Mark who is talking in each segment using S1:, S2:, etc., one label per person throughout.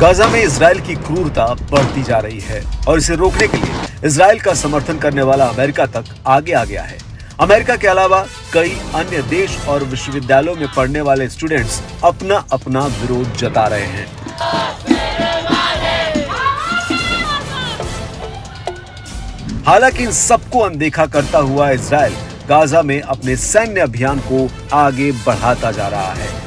S1: Gaza में Israel की क्रूरता बढ़ती जा रही है और इसे रोकने के लिए इजराइल का समर्थन करने वाला अमेरिका तक आगे आ गया है। अमेरिका के अलावा कई अन्य देश और विश्वविद्यालयों में पढ़ने वाले स्टूडेंट्स अपना अपना विरोध जता रहे हैं। हालांकि इन सबको अनदेखा करता हुआ इजराइल गाजा में अपने सैन्य अभियान को आगे बढ़ाता जा रहा है।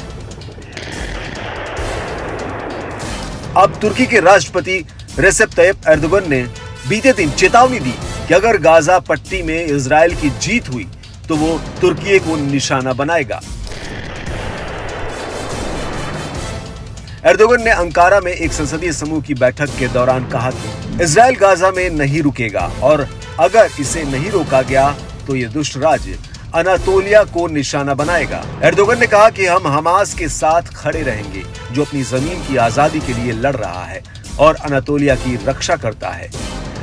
S1: अब तुर्की के राष्ट्रपति रेसेप तैयप एर्दोगन ने बीते दिन चेतावनी दी कि अगर गाजा पट्टी में इजराइल की जीत हुई तो वो तुर्की को निशाना बनाएगा। एर्दोगन ने अंकारा में एक संसदीय समूह की बैठक के दौरान कहा कि इजराइल गाजा में नहीं रुकेगा और अगर इसे नहीं रोका गया तो ये दुष्ट राज्य अनातोलिया को निशाना बनाएगा। एर्दोगन ने कहा कि हम हमास के साथ खड़े रहेंगे जो अपनी जमीन की आजादी के लिए लड़ रहा है और अनातोलिया की रक्षा करता है।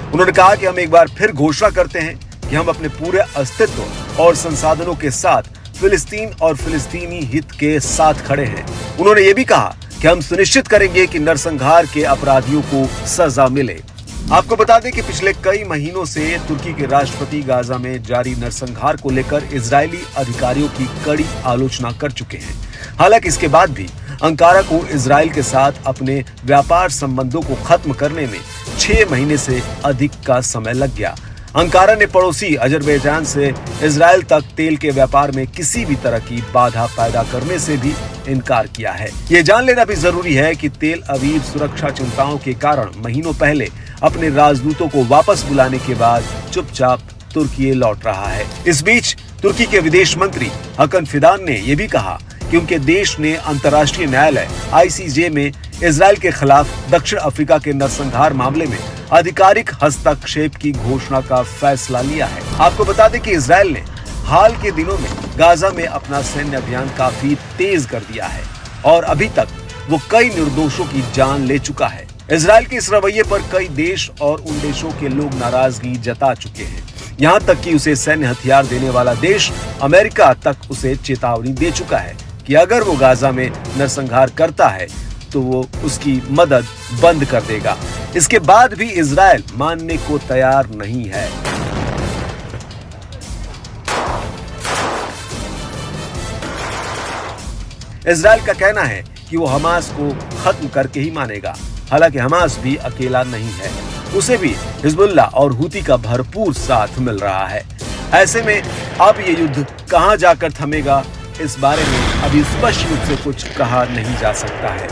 S1: उन्होंने कहा कि हम एक बार फिर घोषणा करते हैं कि हम अपने पूरे अस्तित्व और संसाधनों के साथ फिलिस्तीन और फिलिस्तीनी हित के साथ खड़े हैं। उन्होंने ये भी कहा कि हम सुनिश्चित करेंगे कि नरसंहार के अपराधियों को सजा मिले। आपको बता दें कि पिछले कई महीनों से तुर्की के राष्ट्रपति गाजा में जारी नरसंहार को लेकर इजरायली अधिकारियों की कड़ी आलोचना कर चुके हैं। हालांकि इसके बाद भी अंकारा को इजराइल के साथ अपने व्यापार संबंधों को खत्म करने में 6 महीने से अधिक का समय लग गया। अंकारा ने पड़ोसी अजरबैजान से इजराइल तक तेल के व्यापार में किसी भी तरह की बाधा पैदा करने से भी इनकार किया है। ये जान लेना भी जरूरी है कि तेल अवीव सुरक्षा चिंताओं के कारण महीनों पहले अपने राजदूतों को वापस बुलाने के बाद चुपचाप तुर्की लौट रहा है। इस बीच तुर्की के विदेश मंत्री हकन फिदान ने यह भी कहा कि उनके देश ने अंतर्राष्ट्रीय न्यायालय ICJ में इजराइल के खिलाफ दक्षिण अफ्रीका के नरसंहार मामले में आधिकारिक हस्तक्षेप की घोषणा का फैसला लिया है। आपको बता दें कि इजराइल ने हाल के दिनों में गाजा में अपना सैन्य अभियान काफी तेज कर दिया है और अभी तक वो कई निर्दोषों की जान ले चुका है। इजराइल के इस रवैये पर कई देश और उन देशों के लोग नाराजगी जता चुके हैं। यहाँ तक कि उसे सैन्य हथियार देने वाला देश अमेरिका तक उसे चेतावनी दे चुका है कि अगर वो गाजा में नरसंहार करता है तो वो उसकी मदद बंद कर देगा। इसके बाद भी इजराइल मानने को तैयार नहीं है। इजराइल का कहना है कि वो हमास को खत्म करके ही मानेगा। हालांकि हमास भी अकेला नहीं है, उसे भी हिजबुल्लाह और हूती का भरपूर साथ मिल रहा है। ऐसे में अब ये युद्ध कहां जाकर थमेगा, इस बारे में अभी स्पष्ट रूप से कुछ कहा नहीं जा सकता है।